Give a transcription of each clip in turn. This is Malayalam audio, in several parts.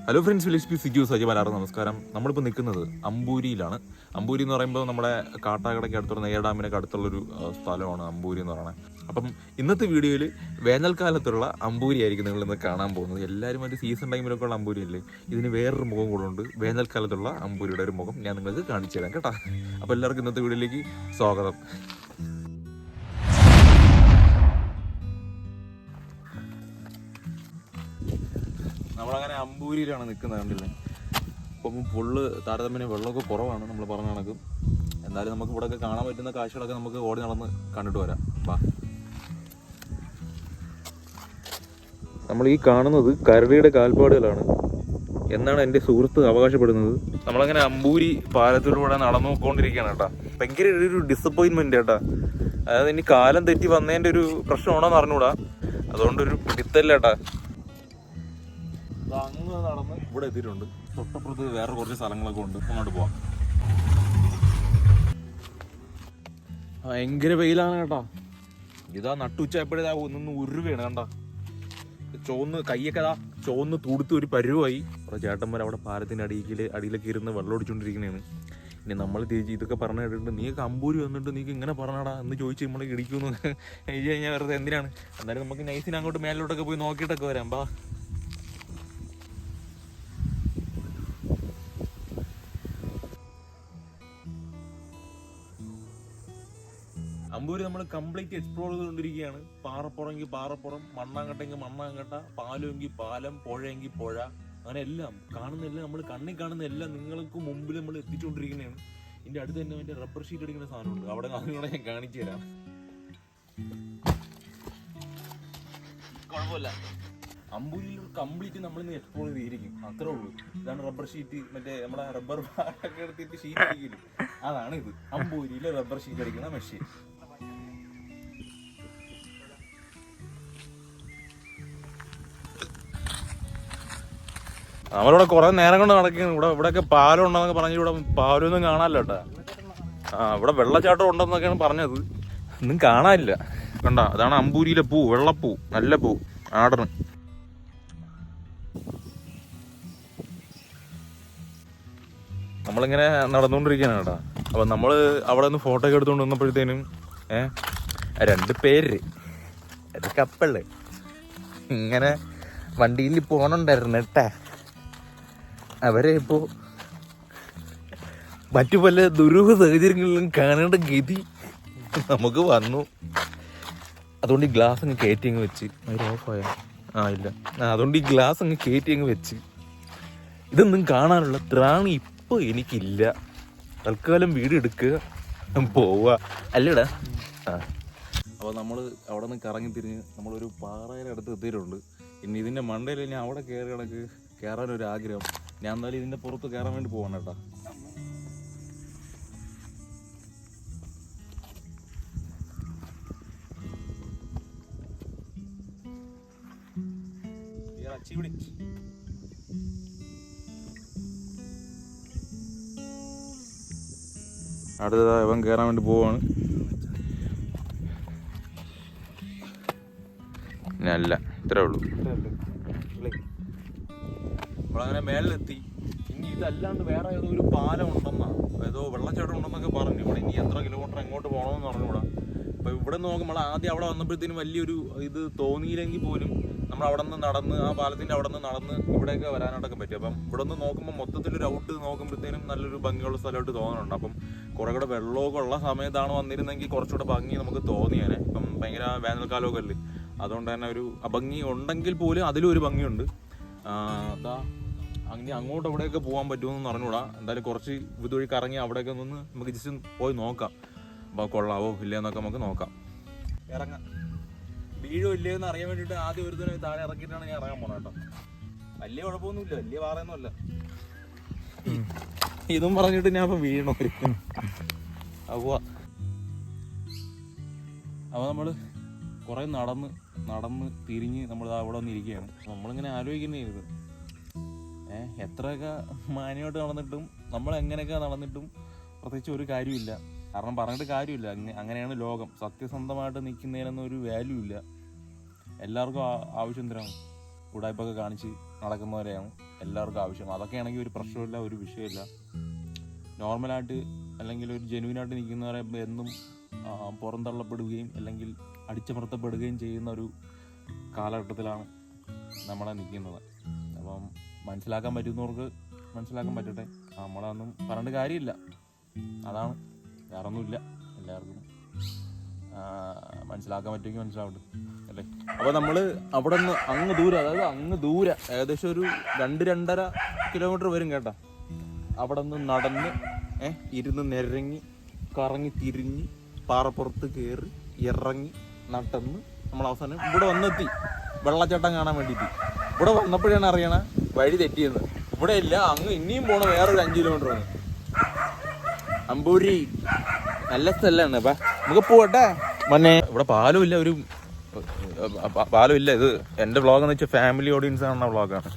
ഹലോ ഫ്രണ്ട്സ്, വില്ലേജ് സിജു സജിമാരാറ് നമസ്കാരം. നമ്മളിപ്പോൾ നിൽക്കുന്നത് അമ്പൂരിയിലാണ്. അമ്പൂരി എന്ന് പറയുമ്പോൾ നമ്മുടെ കാട്ടാക്കടയ്ക്ക് അടുത്തുള്ള നെയ്യാർ ഡാമിനൊക്കെ അടുത്തുള്ളൊരു സ്ഥലമാണ് അമ്പൂരി എന്ന് പറയുന്നത്. അപ്പം ഇന്നത്തെ വീഡിയോയിൽ വേനൽക്കാലത്തുള്ള അമ്പൂരി ആയിരിക്കും നിങ്ങളിന്ന് കാണാൻ പോകുന്നത്. എല്ലാവരും ഒരു സീസൺ ടൈമിലൊക്കെ ഉള്ള അമ്പൂരി അല്ലേ, ഇതിന് വേറൊരു മുഖം കൂടെ ഉണ്ട്. വേനൽക്കാലത്തുള്ള അമ്പൂരിയുടെ ഒരു മുഖം ഞാൻ നിങ്ങൾക്ക് കാണിച്ചു തരാം കേട്ടോ. അപ്പോൾ എല്ലാവർക്കും ഇന്നത്തെ വീഡിയോയിലേക്ക് സ്വാഗതം. നമ്മളങ്ങനെ അമ്പൂരിയിലാണ് നിൽക്കുന്നത്, കണ്ടില്ലേ. അപ്പം ഫുള്ള് താരതമ്യേന വെള്ളമൊക്കെ കുറവാണ് നമ്മൾ പറഞ്ഞ കണക്ക്. എന്നാലും നമുക്ക് ഇവിടെയൊക്കെ കാണാൻ പറ്റുന്ന കാഴ്ചകളൊക്കെ നമുക്ക് ഓടി നടന്ന് കണ്ടിട്ട് വരാം. വാ. നമ്മൾ ഈ കാണുന്നത് കരടിയുടെ കാൽപ്പാടുകളാണ് എന്നാണ് എൻ്റെ സുഹൃത്ത് അവകാശപ്പെടുന്നത്. നമ്മളങ്ങനെ അമ്പൂരി പാലത്തിലൂടെ നടന്നു പോയിക്കൊണ്ടിരിക്കുകയാണ് കേട്ടോ. ഭയങ്കര ഒരു ഡിസപ്പോയിൻമെൻറ്റ് കേട്ടോ. അതായത് ഇനി കാലം തെറ്റി വന്നതിൻ്റെ ഒരു പ്രശ്നമാണോന്ന് അറിഞ്ഞൂടാ, അതുകൊണ്ടൊരു പിടിത്തല്ല കേട്ടാ. അങ്ങ് നടന്ന് ഇവിടെ എത്തിയിട്ടുണ്ട്. തൊട്ടപ്പുറത്ത് വേറെ കുറച്ച് സ്ഥലങ്ങളൊക്കെ ഉണ്ട്, അങ്ങോട്ട് പോവാം. ഭയങ്കര വെയിലാണ് കേട്ടാ. ഇതാ നട്ടുച്ചയപ്പോഴേ ഒന്നൊന്ന് ഉരുവേണ് കണ്ട. ചോന്ന് കൈയൊക്കെ ഇതാ ചോന്ന് തുടുത്ത് ഒരു പരുവായി. അവിടെ ചേട്ടന്മാർ അവിടെ പാലത്തിൻ്റെ അടിയിലൊക്കെ ഇരുന്ന് വെള്ളം ഒടിച്ചോണ്ടിരിക്കണേണ്. ഇനി നമ്മൾ തിരിച്ച് ഇതൊക്കെ പറഞ്ഞു കേട്ടിട്ട് നീക്ക് അമ്പൂരി വന്നിട്ട് നീക്ക് ഇങ്ങനെ പറഞ്ഞാടാ എന്ന് ചോദിച്ച് നമ്മൾ ഇടിക്കുന്നു കഴിച്ച് കഴിഞ്ഞാൽ വെറുതെ എന്തിനാണ്. എന്നാലും നമുക്ക് നൈസിന് അങ്ങോട്ട് മേലോട്ടൊക്കെ പോയി നോക്കിയിട്ടൊക്കെ വരാം. ബാ. അമ്പൂരി നമ്മൾ കംപ്ലീറ്റ് എക്സ്പ്ലോർ ചെയ്തുകൊണ്ടിരിക്കുകയാണ്. പാറപ്പുറമെങ്കിൽ പാറപ്പുറം, മണ്ണാങ്കട്ടെങ്കിൽ മണ്ണാങ്കട്ട, പാലമെങ്കിൽ പാലം, പുഴയെങ്കിൽ പുഴ, അങ്ങനെ എല്ലാം കാണുന്ന എല്ലാം നമ്മൾ കണ്ണിൽ കാണുന്ന എല്ലാം നിങ്ങൾക്ക് മുമ്പിൽ നമ്മൾ എത്തിച്ചുകൊണ്ടിരിക്കുന്നതാണ്. ഇതിൻ്റെ അടുത്ത് തന്നെ മറ്റേ റബ്ബർ ഷീറ്റ് അടിക്കുന്ന സാധനമുണ്ട്, അവിടെ അതിലൂടെ ഞാൻ കാണിച്ചു തരാം. കുഴപ്പമില്ല, അമ്പൂരിയിൽ കംപ്ലീറ്റ് നമ്മളിന്ന് എക്സ്പ്ലോർ ചെയ്തിരിക്കും, അത്രേ ഉള്ളൂ. ഇതാണ് റബ്ബർ ഷീറ്റ്, മറ്റേ നമ്മുടെ റബ്ബർ ഒക്കെ എടുത്തിട്ട് ഷീറ്റ് അടിക്കില്ല, അതാണ് ഇത് അമ്പൂരിയിലെ റബ്ബർ ഷീറ്റ് അടിക്കുന്ന മെഷീൻ. നമ്മളിവിടെ കുറെ നേരം കൊണ്ട് നടക്കുകയാണ്. ഇവിടെയൊക്കെ പാലം ഉണ്ടെന്നൊക്കെ പറഞ്ഞു. ഇവിടെ പാലൊന്നും കാണാനില്ല കേട്ടാ. ഇവിടെ വെള്ളച്ചാട്ടം ഉണ്ടെന്നൊക്കെയാണ് പറഞ്ഞത്, ഒന്നും കാണാനില്ല. കണ്ട, അതാണ് അമ്പൂരിയിലെ പൂ, വെള്ളപ്പൂ, നല്ല പൂ, ആടണ്. നമ്മളിങ്ങനെ നടന്നുകൊണ്ടിരിക്കുകയാണ് കേട്ടാ. അപ്പം നമ്മൾ അവിടെ നിന്ന് ഫോട്ടോ ഒക്കെ എടുത്തുകൊണ്ട് വന്നപ്പോഴത്തേനും രണ്ട് പേര് അത് കപ്പള് ഇങ്ങനെ വണ്ടിയിൽ പോകണുണ്ടായിരുന്നു കേട്ടാ. അവരെ ഇപ്പോൾ മറ്റു പല ദുരൂഹ സാഹചര്യങ്ങളിലും കാണേണ്ട ഗതി നമുക്ക് വന്നു. അതുകൊണ്ട് ഈ ഗ്ലാസ് അങ്ങ് കയറ്റി അങ്ങ് വെച്ച് ഓഫായ ഇല്ല, അതുകൊണ്ട് ഈ ഗ്ലാസ് അങ്ങ് കയറ്റി അങ്ങ് വെച്ച് ഇതൊന്നും കാണാനുള്ള ത്രാണി ഇപ്പോൾ എനിക്കില്ല. തൽക്കാലം വീട് എടുക്കുക, പോവുക അല്ലടാ. അപ്പോൾ നമ്മൾ അവിടെ നിന്ന് കറങ്ങി തിരിഞ്ഞ് നമ്മളൊരു പാറയുടെ അടുത്ത് എത്തിയിട്ടുണ്ട്. ഇനി ഇതിൻ്റെ മണ്ടയിൽ ഇനി അവിടെ കയറി കണക്ക് കയറാനൊരു ആഗ്രഹം. ഞാൻ എന്തായാലും ഇതിൻ്റെ പുറത്ത് കയറാൻ വേണ്ടി പോവാണ് കേട്ടോ. അടുത്തതാ ഇവൻ കയറാൻ വേണ്ടി പോവാണ്. അല്ല, ഇത്രേ ഉള്ളൂ. നമ്മളങ്ങനെ മേളിലെത്തി. ഇനി ഇതല്ലാണ്ട് വേറെ ഏതോ ഒരു പാലം ഉണ്ടെന്നാ, ഏതോ വെള്ളച്ചാട്ടം ഉണ്ടെന്നൊക്കെ പറഞ്ഞു. ഇവിടെ ഇനി എത്ര കിലോമീറ്റർ എങ്ങോട്ട് പോകണമെന്ന് പറഞ്ഞുകൂടാ. അപ്പോൾ ഇവിടെ നോക്കുമ്പോൾ ആദ്യം അവിടെ വന്നപ്പോഴത്തേനും വലിയൊരു ഇത് തോന്നിയില്ലെങ്കിൽ പോലും നമ്മൾ അവിടെ നിന്ന് നടന്ന് ആ പാലത്തിൻ്റെ അവിടെ നിന്ന് നടന്ന് ഇവിടെയൊക്കെ വരാനായിട്ടൊക്കെ പറ്റും. അപ്പം ഇവിടെ നിന്ന് നോക്കുമ്പോൾ മൊത്തത്തിലൊരു ഔട്ട് നോക്കുമ്പോഴത്തേനും നല്ലൊരു ഭംഗിയുള്ള സ്ഥലമായിട്ട് തോന്നുന്നുണ്ട്. അപ്പം കുറേ കൂടെ വെള്ളമൊക്കെ ഉള്ള സമയത്താണ് വന്നിരുന്നെങ്കിൽ കുറച്ചുകൂടെ ഭംഗി നമുക്ക് തോന്നിയേനെ. ഇപ്പം ഭയങ്കര വേനൽക്കാലമൊക്കെ അല്ലേ, അതുകൊണ്ട് തന്നെ ഒരു അഭംഗി ഉണ്ടെങ്കിൽ പോലും അതിലും ഒരു ഭംഗിയുണ്ട്. അതാ അങ്ങനെ അങ്ങോട്ട് എവിടെയൊക്കെ പോകാൻ പറ്റുമെന്ന് അറിഞ്ഞൂടാ. എന്തായാലും കുറച്ച് ഇതുവഴി കറങ്ങി അവിടെയൊക്കെ ഒന്ന് നമുക്ക് ജസ്റ്റ് പോയി നോക്കാം. അപ്പോൾ കൊള്ളാവോ ഇല്ലയെന്നൊക്കെ നമുക്ക് നോക്കാം. ഇറങ്ങാം. വീഴോ ഇല്ലയെന്ന് അറിയാൻ വേണ്ടിയിട്ട് ആദ്യം ഒരു ദിവസം താഴെ ഇറക്കിയിട്ടാണ് ഞാൻ ഇറങ്ങാൻ പോണത് കേട്ടോ. വലിയ കുഴപ്പമൊന്നുമില്ല, വലിയ പാറയൊന്നുമല്ല. ഇതും പറഞ്ഞിട്ട് ഞാൻ ഇപ്പം വീഴണോ അപ്പോൾ നമ്മൾ കുറേ നടന്ന് തിരിഞ്ഞ് നമ്മൾ അവിടെ വന്നിരിക്കുകയാണ്. നമ്മളിങ്ങനെ ആലോചിക്കുന്നതായിരുന്നു, എത്രയൊക്കെ മാന്യമായിട്ട് നടന്നിട്ടും നമ്മൾ എങ്ങനെയൊക്കെ നടന്നിട്ടും പ്രത്യേകിച്ച് ഒരു കാര്യമില്ല. കാരണം പറഞ്ഞിട്ട് കാര്യമില്ല, അങ്ങനെയാണ് ലോകം. സത്യസന്ധമായിട്ട് നിൽക്കുന്നതിനൊന്നും ഒരു വാല്യൂ ഇല്ല. എല്ലാവർക്കും ആവശ്യം എന്തിനാണ്. ഉടായ്പൊക്കെ കാണിച്ച് നടക്കുന്നവരെയാണ് എല്ലാവർക്കും ആവശ്യം. അതൊക്കെയാണെങ്കിൽ ഒരു പ്രശ്നമില്ല, ഒരു വിഷയമില്ല. നോർമലായിട്ട് അല്ലെങ്കിൽ ഒരു ജെനുവിനായിട്ട് നിൽക്കുന്നവരെ എന്നും പുറന്തള്ളപ്പെടുകയും അല്ലെങ്കിൽ അടിച്ചമർത്തപ്പെടുകയും ചെയ്യുന്ന ഒരു കാലഘട്ടത്തിലാണ് നമ്മളെ നിൽക്കുന്നത്. അപ്പം മനസ്സിലാക്കാൻ പറ്റുന്നവർക്ക് മനസ്സിലാക്കാൻ പറ്റട്ടെ, നമ്മളതൊന്നും പറഞ്ഞിട്ട് കാര്യമില്ല. അതാണ്, വേറെ ഒന്നുമില്ല. എല്ലാവർക്കും മനസ്സിലാക്കാൻ പറ്റുമെങ്കിൽ മനസ്സിലാവട്ടെ അല്ലേ. അപ്പോൾ നമ്മൾ അവിടെ നിന്ന് അങ്ങ് ദൂരെ, അതായത് അങ്ങ് ദൂരെ ഏകദേശം ഒരു 2-2.5 കിലോമീറ്റർ വരും കേട്ടോ. അവിടെ നിന്ന് നടന്ന് ഇരുന്ന് നിരങ്ങി കറങ്ങി തിരിഞ്ഞ് പാറപ്പുറത്ത് കയറി ഇറങ്ങി നടന്ന് നമ്മൾ അവസാനം ഇവിടെ വന്നെത്തി, വെള്ളച്ചാട്ടം കാണാൻ വേണ്ടിയിട്ട്. ഇവിടെ വന്നപ്പോഴാണ് അറിയണ വഴി തെറ്റിയെന്ന്. ഇവിടെ ഇല്ല, അങ്ങ് ഇനിയും പോണ വേറൊരു 5 കിലോമീറ്റർ ആണ് അമ്പൂരി. നല്ല സ്ഥലമാണ്. അപ്പം നമുക്ക് പോവട്ടെ മന്നെ. ഇവിടെ പാലുമില്ല, ഒരു പാലുമില്ല. ഇത് എൻ്റെ വ്ളോഗ് എന്ന് വെച്ചാൽ ഫാമിലി ഓഡിയൻസ് കാണുന്ന വ്ളോഗാണ്.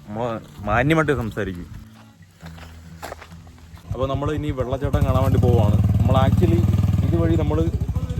നമ്മൾ മാന്യമായിട്ട് സംസാരിക്കും. അപ്പോൾ നമ്മൾ ഇനി വെള്ളച്ചാട്ടം കാണാൻ വേണ്ടി പോവാണ്. നമ്മൾ ആക്ച്വലി ഇതുവഴി നമ്മൾ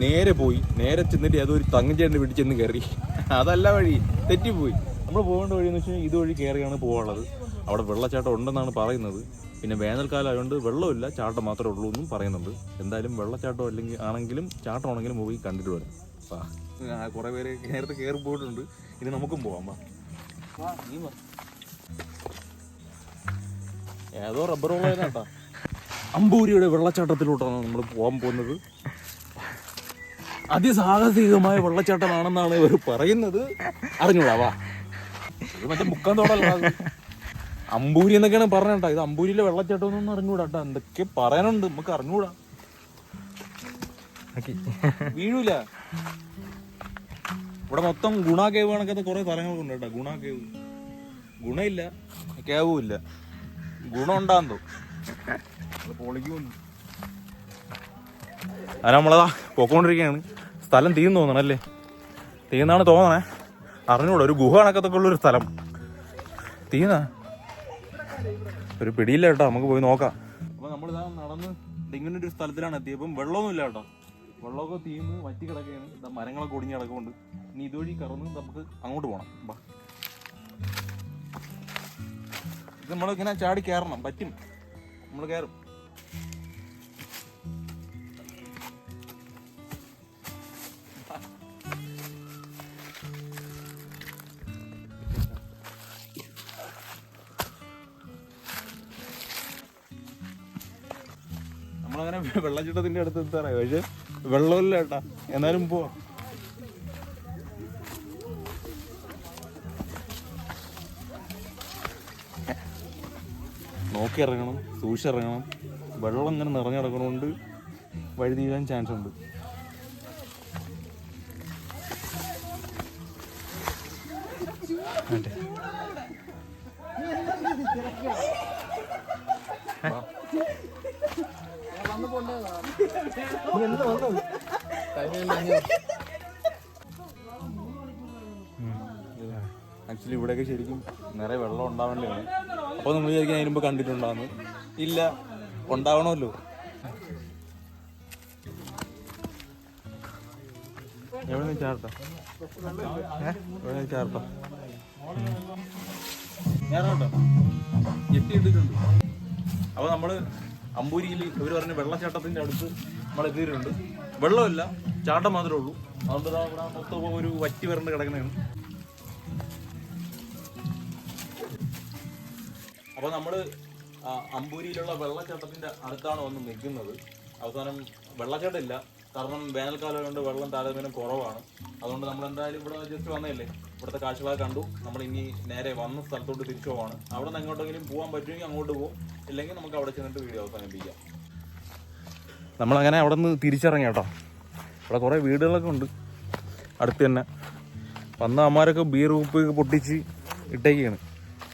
നേരെ പോയി, നേരെ ചെന്നിട്ട് ഏതൊരു തങ്ങച്ചേട്ടൻ്റെ വീട്ടിൽ ചെന്ന് കയറി. അതല്ല വഴി, തെറ്റിപ്പോയി. നമ്മൾ പോകേണ്ട വഴി എന്ന് വെച്ചാൽ ഇതുവഴി കയറിയാണ് പോകാനുള്ളത്. അവിടെ വെള്ളച്ചാട്ടം ഉണ്ടെന്നാണ് പറയുന്നത്. പിന്നെ വേനൽക്കാലം ആയതുകൊണ്ട് വെള്ളമില്ല, ചാട്ടം മാത്രമേ ഉള്ളൂ എന്നും പറയുന്നുണ്ട്. എന്തായാലും വെള്ളച്ചാട്ടം അല്ലെങ്കിൽ ആണെങ്കിലും ചാട്ടമാണെങ്കിലും പോയി കണ്ടിട്ട് വരാം. കുറേ പേര് നേരത്തെ കയറി പോയിട്ടുണ്ട്, ഇനി നമുക്കും പോവാം. നീ ഏതോ റബ്ബർ ഉള്ളതിനാട്ടാ. അമ്പൂരിയുടെ വെള്ളച്ചാട്ടത്തിലോട്ടാണ് നമ്മൾ പോകാൻ പോകുന്നത്. അതിസാഹസികമായ വെള്ളച്ചാട്ടമാണെന്നാണ് ഇവർ പറയുന്നത്. അറിഞ്ഞൂടാ, വാ. ഇത് മറ്റേ മുക്കാൻ തോടല്ല, അമ്പൂരി എന്നൊക്കെയാണ് പറഞ്ഞേട്ടാ. ഇത് അമ്പൂരിയിലെ വെള്ളച്ചാട്ടം ഒന്നും അറിഞ്ഞൂടാട്ടാ. എന്തൊക്കെ പറയാനുണ്ട്, നമുക്ക് അറിഞ്ഞൂടാ. വീഴൂല. ഇവിടെ മൊത്തം ഗുണ കേവ് കണക്കത്തെ കുറെ സ്ഥലങ്ങളൊക്കെ ഉണ്ട് കേട്ടോ. ഗുണ കേവ്, ഗുണയില്ല കേവും ഇല്ല, ഗുണം ഉണ്ടാകുന്നോ പൊളിക്കും. അത് നമ്മളതാ പോയിക്കൊണ്ടിരിക്കുകയാണ്. സ്ഥലം തീർന്നു തോന്നണല്ലേ, തീർന്നാണ് തോന്നണേ. അറിഞ്ഞൂടാ, ഒരു ഗുഹ കണക്കത്തൊക്കെ ഉള്ളൊരു സ്ഥലം. തീർന്നാ ഒരു പിടിയില്ല കേട്ടോ, നമുക്ക് പോയി നോക്കാം. അപ്പോൾ നമ്മളിതാ നടന്ന് ഇങ്ങനൊരു സ്ഥലത്തിലാണ് എത്തിയപ്പം വെള്ളമൊന്നുമില്ല കേട്ടോ. വെള്ളമൊക്കെ തീർന്ന് വറ്റി കിടക്കുകയാണ്. ഇതാ മരങ്ങളൊക്കെ ഒടിഞ്ഞ് കിടക്കുന്നുണ്ട്. ഇനി ഇതുവഴി കറന്ന് നമുക്ക് അങ്ങോട്ട് പോകണം. ഇത് നമ്മളിങ്ങനെ ചാടി കയറണം, പറ്റും, നമ്മൾ കയറും. നമ്മളങ്ങനെ വെള്ളച്ചാട്ടത്തിന്റെ അടുത്ത് എത്താറായി, പക്ഷെ വെള്ളമില്ല കേട്ടാ. എന്നാലും പോവാം. നോക്കി ഇറങ്ങണം, സൂക്ഷിച്ചിറങ്ങണം. വെള്ളം ഇങ്ങനെ നിറഞ്ഞിടക്കണോണ്ട് വഴി തീരാൻ ചാൻസ് ഉണ്ട്. ആക്ച്വലി ഇവിടെയൊക്കെ ശരിക്കും നിറയെ വെള്ളം ഉണ്ടാവേണ്ടതാണ്. അപ്പോൾ നമ്മൾ ശരിക്കും അതിന് മുമ്പ് കണ്ടിട്ടുണ്ടാകുന്നു. ഇല്ല, ഉണ്ടാവണമല്ലോ. എവിടെ ചാർട്ടോ, എവിടെ ചാർട്ടോ ഞാനോട്ടോ എത്തിയിട്ടിട്ടുണ്ട്. അപ്പോൾ നമ്മൾ അമ്പൂരിയിൽ ഇവർ പറഞ്ഞ വെള്ളച്ചാട്ടത്തിൻ്റെ അടുത്ത് നമ്മൾ എത്തിയിട്ടുണ്ട്. വെള്ളമില്ല, ചാട്ടം മാത്രമേ ഉള്ളൂ. അതുകൊണ്ട് ഇവിടെ മൊത്തം ഒരു വറ്റി വരണ്ട് കിടക്കുന്നതാണ്. അപ്പോൾ നമ്മൾ അമ്പൂരിയിലുള്ള വെള്ളച്ചാട്ടത്തിൻ്റെ അടുത്താണ് വന്ന് നിൽക്കുന്നത്. അവസാനം വെള്ളച്ചാട്ടം ഇല്ല, കാരണം വേനൽക്കാലം കൊണ്ട് വെള്ളം താരതമ്യം കുറവാണ്. അതുകൊണ്ട് നമ്മൾ എന്തായാലും ഇവിടെ ജസ്റ്റ് വന്നതല്ലേ, ഇവിടുത്തെ കാഴ്ചകളൊക്കെ കണ്ടു. നമ്മൾ ഇനി നേരെ വന്ന സ്ഥലത്തോട്ട് തിരിച്ചു പോവാണ്. അവിടെ നിന്ന് എങ്ങോട്ടെങ്കിലും പോകാൻ പറ്റുമെങ്കിൽ അങ്ങോട്ട് പോകും, ഇല്ലെങ്കിൽ നമുക്ക് അവിടെ ചെന്നിട്ട് വീഡിയോ അവസാനിപ്പിക്കാം. നമ്മളങ്ങനെ അവിടെ നിന്ന് തിരിച്ചിറങ്ങി കേട്ടോ. ഇവിടെ കുറേ വീടുകളൊക്കെ ഉണ്ട് അടുത്ത് തന്നെ. വന്ന അമ്മമാരൊക്കെ ബീർ ഉപ്പ് പൊട്ടിച്ച് ഇട്ടേക്കാണ്.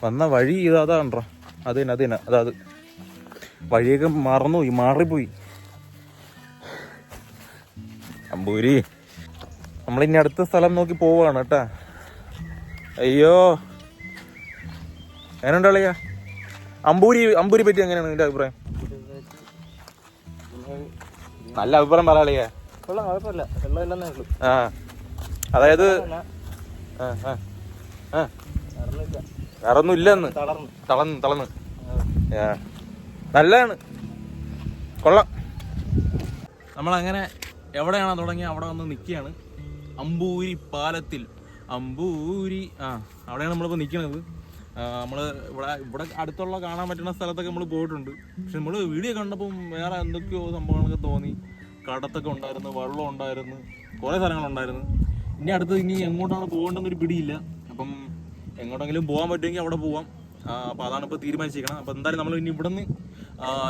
വന്ന വഴി അതാ കണ്ടോ, അത് തന്നെ അത് വഴിയൊക്കെ മറന്നുപോയി, മാറിപ്പോയി. അമ്പൂരി നമ്മളിനി അടുത്ത സ്ഥലം നോക്കി പോവാണ് കേട്ടാ. അയ്യോ, എങ്ങനെയുണ്ട് കളിയാ? അമ്പൂരി പറ്റി എങ്ങനെയാണ് നിന്റെ അഭിപ്രായം? നല്ല അഭിപ്രായം പറയാളിയാ. ആ, അതായത് വേറെ ഒന്നും ഇല്ലെന്ന്. തളന്ന് നല്ലതാണ്, കൊള്ളാം. നമ്മളങ്ങനെ എവിടെയാണോ തുടങ്ങി അവിടെ വന്ന് നിൽക്കുകയാണ്. അമ്പൂരി പാലത്തിൽ. അമ്പൂരി അവിടെയാണ് നമ്മളിപ്പോൾ നിൽക്കുന്നത്. നമ്മൾ ഇവിടെ അടുത്തുള്ള കാണാൻ പറ്റുന്ന സ്ഥലത്തൊക്കെ നമ്മൾ പോയിട്ടുണ്ട്. പക്ഷെ നമ്മൾ വീഡിയോ കണ്ടപ്പം വേറെ എന്തൊക്കെയോ സംഭവങ്ങളൊക്കെ തോന്നി. കടത്തൊക്കെ ഉണ്ടായിരുന്നു, വെള്ളം ഉണ്ടായിരുന്നു, കുറേ സ്ഥലങ്ങളുണ്ടായിരുന്നു. ഇനി എങ്ങോട്ടാണ് പോകേണ്ടെന്നൊരു പിടിയില്ല. അപ്പം എങ്ങോട്ടെങ്കിലും പോകാൻ പറ്റുമെങ്കിൽ അവിടെ പോവാം. അപ്പോൾ അതാണ് ഇപ്പോൾ തീരുമാനിച്ചിരിക്കണം. അപ്പോൾ എന്തായാലും നമ്മൾ ഇനി ഇവിടെ നിന്ന്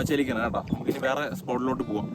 ചലിക്കണം കേട്ടോ. നമുക്കിനി വേറെ സ്പോട്ടിലോട്ട് പോവാം.